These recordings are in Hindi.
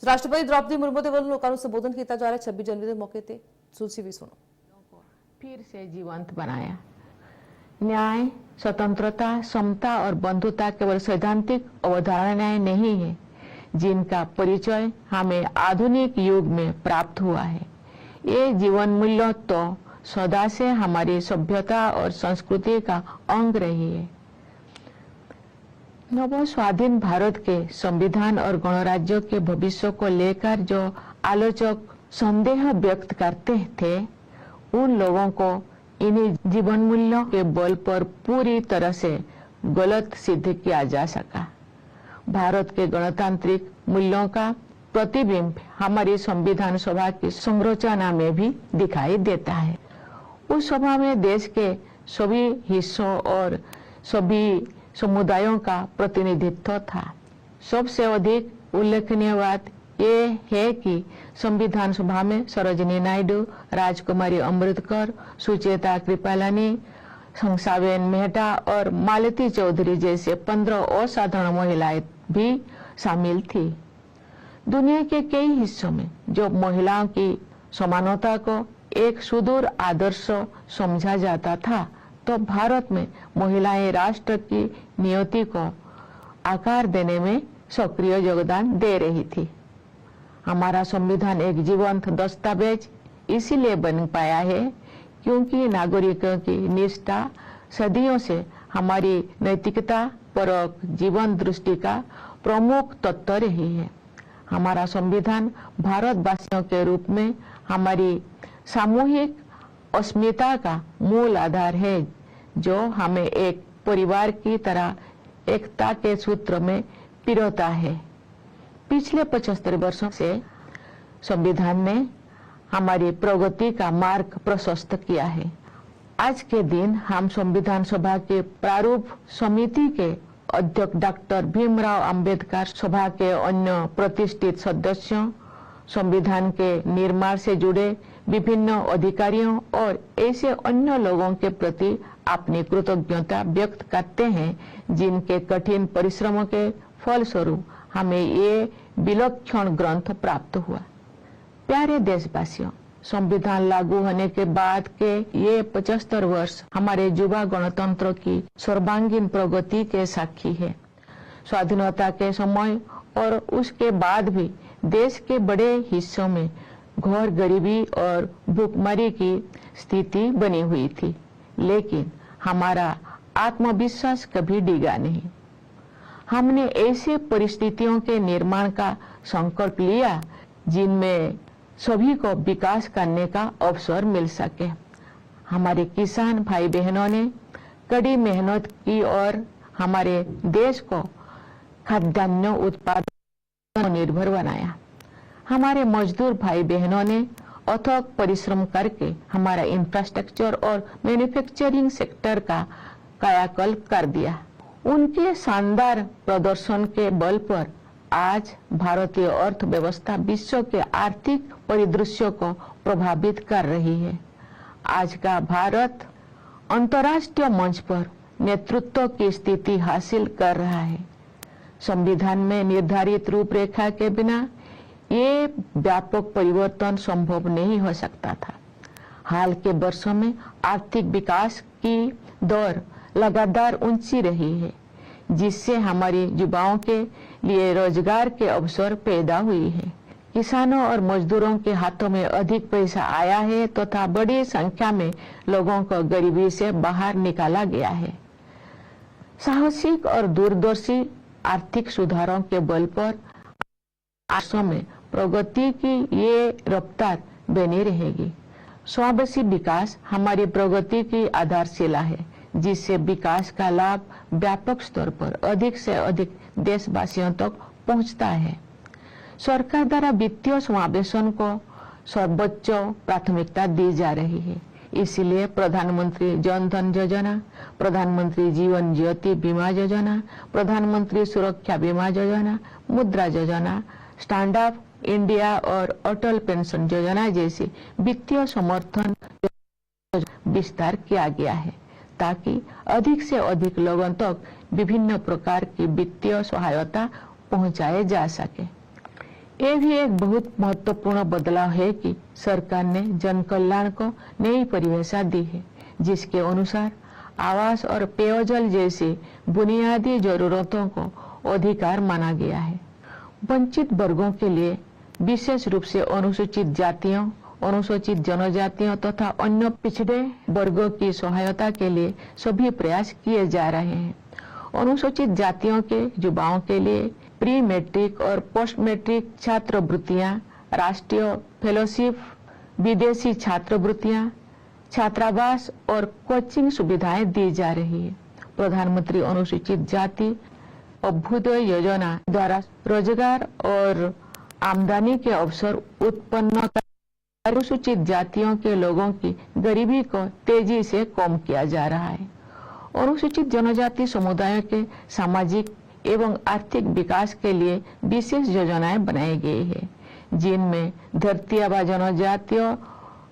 राष्ट्रपति द्रौपदी मुर्मू के ਵੱਲੋਂ ਲੋਕਾਂ ਨੂੰ ਸੰਬੋਧਨ ਕੀਤਾ ਜਾ ਰਿਹਾ 26 जनवरी के मौके ਤੇ सूची भी सुनो। फिर से जीवंत बनाया। न्याय, स्वतंत्रता, समता और बंधुता केवल सैद्धांतिक अवधारणाएं नहीं है, जिनका परिचय हमें आधुनिक युग में प्राप्त हुआ है। ये जीवन मूल्य तो सदा से हमारी सभ्यता और संस्कृति का अंग रही है। नव स्वाधीन भारत के संविधान और गणराज्य के भविष्य को लेकर जो आलोचक संदेह व्यक्त करते थे, उन लोगों को इन्हीं जीवन मूल्यों के बल पर पूरी तरह से गलत सिद्ध किया जा सका। भारत के गणतांत्रिक मूल्यों का प्रतिबिंब हमारी संविधान सभा की संरचना में भी दिखाई देता है। उस सभा में देश के सभी हिस्सों और सभी समुदायों का प्रतिनिधित्व था। सबसे अधिक उल्लेखनीय बात ये है कि संविधान सभा में सरोजिनी नायडू, राजकुमारी अमृतकर, सुचेता कृपलानी, हंसाबेन मेहता और मालती चौधरी जैसे 15 असाधारण महिलाएं भी शामिल थी। दुनिया के कई हिस्सों में जो महिलाओं की समानता को एक सुदूर आदर्श समझा जाता था, तो भारत में महिलाएं राष्ट्र की नियति को आकार देने में सक्रिय योगदान दे रही थी। हमारा संविधान एक जीवंत दस्तावेज इसीलिए बन पाया है क्योंकि नागरिकों की निष्ठा सदियों से हमारी नैतिकता परक जीवन दृष्टि का प्रमुख तत्व रही है। हमारा संविधान भारतवासियों के रूप में हमारी सामूहिक अस्मिता का मूल आधार है, जो हमें एक परिवार की तरह एकता के सूत्र में पिरोता है। पिछले 75 वर्षों से संविधान ने हमारी प्रगति का मार्ग प्रशस्त किया है। आज के दिन हम संविधान सभा के प्रारूप समिति के अध्यक्ष डॉक्टर भीमराव अंबेडकर, सभा के अन्य प्रतिष्ठित सदस्यों, संविधान के निर्माण से जुड़े विभिन्न अधिकारियों और ऐसे अन्य लोगों के प्रति अपनी कृतज्ञता व्यक्त करते हैं, जिनके कठिन परिश्रमों के फलस्वरूप हमें ये विलक्षण ग्रंथ प्राप्त हुआ। प्यारे देशवासियों, संविधान लागू होने के बाद के ये 75 वर्ष हमारे युवा गणतंत्र की सर्वांगीण प्रगति के साक्षी है। स्वाधीनता के समय और उसके बाद भी देश के बड़े हिस्सों में घोर गरीबी और भूखमरी की स्थिति बनी हुई थी, लेकिन हमारा आत्मविश्वास कभी डिगा नहीं। हमने ऐसे परिस्थितियों के निर्माण का संकल्प लिया जिनमें सभी को विकास करने का अवसर मिल सके। हमारे किसान भाई बहनों ने कड़ी मेहनत की और हमारे देश को खाद्यान्न उत्पादन पर निर्भर बनाया। हमारे मजदूर भाई बहनों ने अथक परिश्रम करके हमारा इंफ्रास्ट्रक्चर और मैन्युफैक्चरिंग सेक्टर का कायाकल्प कर दिया। उनके शानदार प्रदर्शन के बल पर आज भारतीय अर्थव्यवस्था विश्व के आर्थिक परिदृश्य को प्रभावित कर रही है। आज का भारत अंतर्राष्ट्रीय मंच पर नेतृत्व की स्थिति हासिल कर रहा है। संविधान में निर्धारित रूपरेखा के बिना ये व्यापक परिवर्तन संभव नहीं हो सकता था। हाल के वर्षों में आर्थिक विकास की दर लगातार ऊंची रही है, जिससे हमारे युवाओं के लिए रोजगार के अवसर पैदा हुई है। किसानों और मजदूरों के हाथों में अधिक पैसा आया है तथा बड़ी संख्या में लोगों को गरीबी से बाहर निकाला गया है। साहसिक और दूरदर्शी आर्थिक सुधारों के बल पर वर्षों में प्रगति की ये रफ्तार बनी रहेगी। समावेशी विकास हमारी प्रगति की आधारशिला है, जिससे विकास का लाभ व्यापक स्तर पर अधिक से अधिक देशवासियों तक पहुंचता है। सरकार द्वारा वित्तीय समावेशन को सर्वोच्च प्राथमिकता दी जा रही है। इसलिए प्रधानमंत्री जन धन योजना, प्रधानमंत्री जीवन ज्योति बीमा योजना, प्रधानमंत्री सुरक्षा बीमा योजना, मुद्रा योजना, स्टैंड अप इंडिया और अटल पेंशन योजना जैसी वित्तीय समर्थन विस्तार किया गया है, ताकि अधिक से अधिक लोगों तक विभिन्न प्रकार की वित्तीय सहायता पहुंचाए जा सके। ये भी एक बहुत महत्वपूर्ण बदलाव है कि सरकार ने जन कल्याण को नई परिभाषा दी है, जिसके अनुसार आवास और पेयजल जैसी बुनियादी जरूरतों को अधिकार माना गया है। वंचित वर्गों के लिए, विशेष रूप से अनुसूचित जातियों, अनुसूचित जनजातियों तथा अन्य पिछड़े वर्गों की सहायता के लिए सभी प्रयास किए जा रहे हैं। अनुसूचित जातियों के युवाओं के लिए प्री मैट्रिक और पोस्ट मैट्रिक छात्रवृत्तियां, राष्ट्रीय फेलोशिप, विदेशी छात्रवृत्तियां, छात्रावास और कोचिंग सुविधाएं दी जा रही है। प्रधानमंत्री अनुसूचित जाति अभ्युदय योजना द्वारा रोजगार और आमदनी के अवसर उत्पन्न कर अनुसूचित जातियों के लोगों की गरीबी को तेजी से कम किया जा रहा है। अनुसूचित जनजाति समुदायों के सामाजिक एवं आर्थिक विकास के लिए विशेष योजनाएं बनाई गई है, जिनमें धरती आबा जनजातीय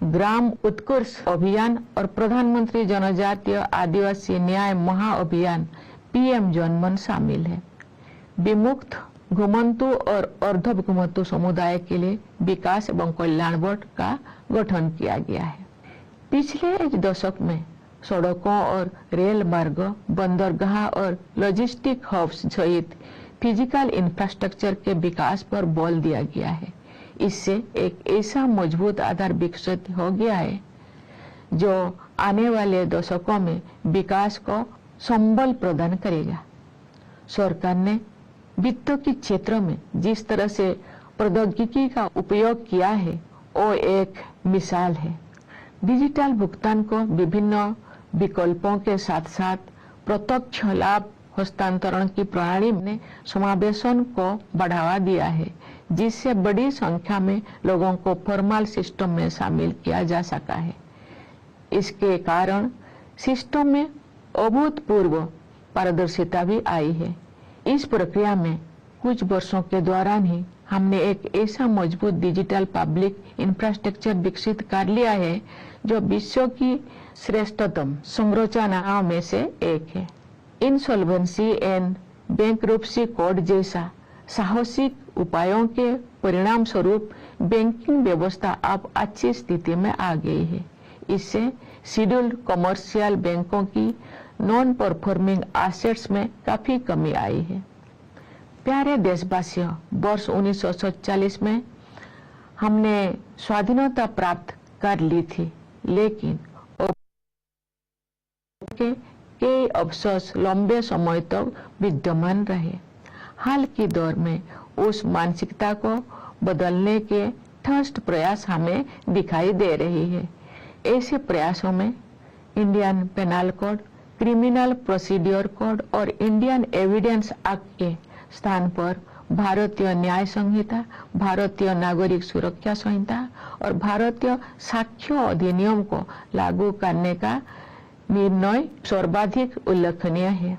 ग्राम उत्कर्ष अभियान और प्रधानमंत्री जनजातीय आदिवासी न्याय महाअभियान पीएम जनमन शामिल है। विमुक्त, घुमंतु और अर्ध घुमंतु समुदाय के लिए विकास एवं कल्याण बोर्ड का गठन किया गया है। पिछले एक दशक में सड़कों और रेल मार्ग, बंदरगाह और लॉजिस्टिक हब्स सहित फिजिकल इंफ्रास्ट्रक्चर के विकास पर बल दिया गया है। इससे एक ऐसा मजबूत आधार विकसित हो गया है जो आने वाले दशकों में विकास को संबल प्रदान करेगा। सरकार ने वित्त के क्षेत्र में जिस तरह से प्रौद्योगिकी का उपयोग किया है, वो एक मिसाल है। डिजिटल भुगतान को विभिन्न विकल्पों के साथ साथ प्रत्यक्ष लाभ हस्तांतरण की प्रणाली ने समावेशन को बढ़ावा दिया है, जिससे बड़ी संख्या में लोगों को फॉर्मल सिस्टम में शामिल किया जा सका है। इसके कारण सिस्टम में अभूतपूर्व पारदर्शिता भी आई है। इस प्रक्रिया में कुछ वर्षों के दौरान ही हमने एक ऐसा मजबूत डिजिटल पब्लिक इंफ्रास्ट्रक्चर विकसित कर लिया है जो विश्व की श्रेष्ठतम संरचनाओं में से एक है। इंसॉल्वेंसी एंड बैंकरप्सी कोड जैसा साहसिक उपायों के परिणाम स्वरूप बैंकिंग व्यवस्था अब अच्छी स्थिति में आ गई है। इससे शेड्यूल्ड कमर्शियल बैंकों की नॉन परफॉर्मिंग एसेट्स में काफी कमी आई है। प्यारे देशवासियों, वर्ष 1947 में हमने स्वाधीनता प्राप्त कर ली थी, लेकिन कई अफसोस लंबे समय तक विद्यमान रहे। हाल के दौर में उस मानसिकता को बदलने के ठोस प्रयास हमें दिखाई दे रही है। ऐसे प्रयासों में Indian penal code, criminal procedure code और इंडियन एविडेंस एक्ट के स्थान पर भारतीय न्याय संहिता, भारतीय नागरिक सुरक्षा संहिता और भारतीय साक्ष्य अधिनियम को लागू करने का निर्णय सर्वाधिक उल्लेखनीय है।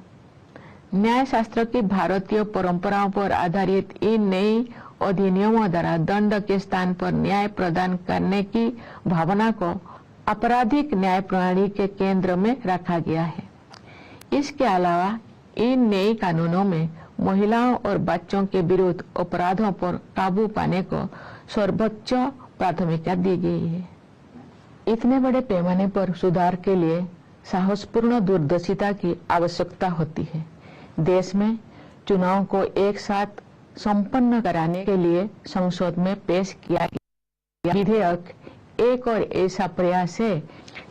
न्याय शास्त्र की भारतीय परंपराओं पर आधारित इन नई अधिनियमों द्वारा दंड के स्थान पर न्याय प्रदान करने की भावना को आपराधिक न्याय प्रणाली के केंद्र में रखा गया है। इसके अलावा इन नए कानूनों में महिलाओं और बच्चों के विरुद्ध अपराधों पर काबू पाने को सर्वोच्च प्राथमिकता दी गई है। इतने बड़े पैमाने पर सुधार के लिए साहसपूर्ण दूरदर्शिता की आवश्यकता होती है। देश में चुनाव को एक साथ संपन्न कराने के लिए संसद में पेश किया गया विधेयक एक और ऐसा प्रयास है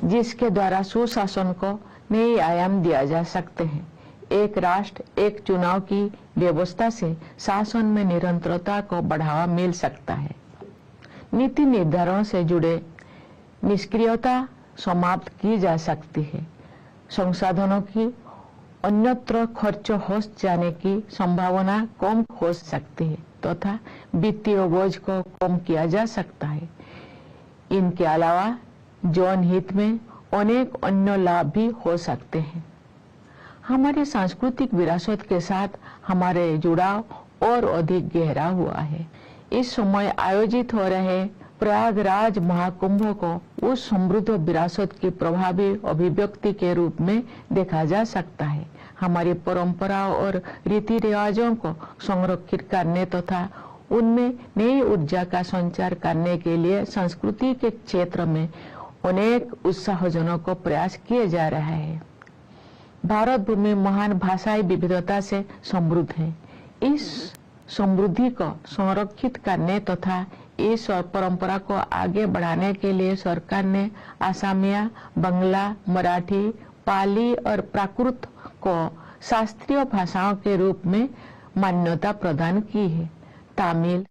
जिसके द्वारा सुशासन को नए आयाम दिया जा सकते हैं। एक राष्ट्र एक चुनाव की व्यवस्था से शासन में निरंतरता को बढ़ावा मिल सकता है। नीति निर्धारण से जुड़े निष्क्रियता समाप्त की जा सकती है। संसाधनों की अन्यत्र खर्च हो जाने की संभावना कम हो सकती है तथा वित्तीय बोझ को कम किया जा सकता है। इनके अलावा जन हित में अनेक अन्य लाभ भी हो सकते हैं। हमारे सांस्कृतिक विरासत के साथ हमारे जुड़ाव और अधिक गहरा हुआ है। इस समय आयोजित हो रहे प्रयागराज महाकुंभ को उस समृद्ध विरासत की प्रभावी अभिव्यक्ति के रूप में देखा जा सकता है। हमारी परंपराओं और रीति रिवाजों को संरक्षित करने तथा उनमें नई ऊर्जा का संचार करने के लिए संस्कृति के क्षेत्र में अनेक उत्साहजनक प्रयास किए जा रहे हैं। भारत भूमि महान भाषाई विविधता से समृद्ध है। इस समृद्धि को संरक्षित करने तथा इस परंपरा को आगे बढ़ाने के लिए सरकार ने असमिया, बंगला, मराठी, पाली और प्राकृत को शास्त्रीय भाषाओं के रूप में मान्यता प्रदान की है। तमिल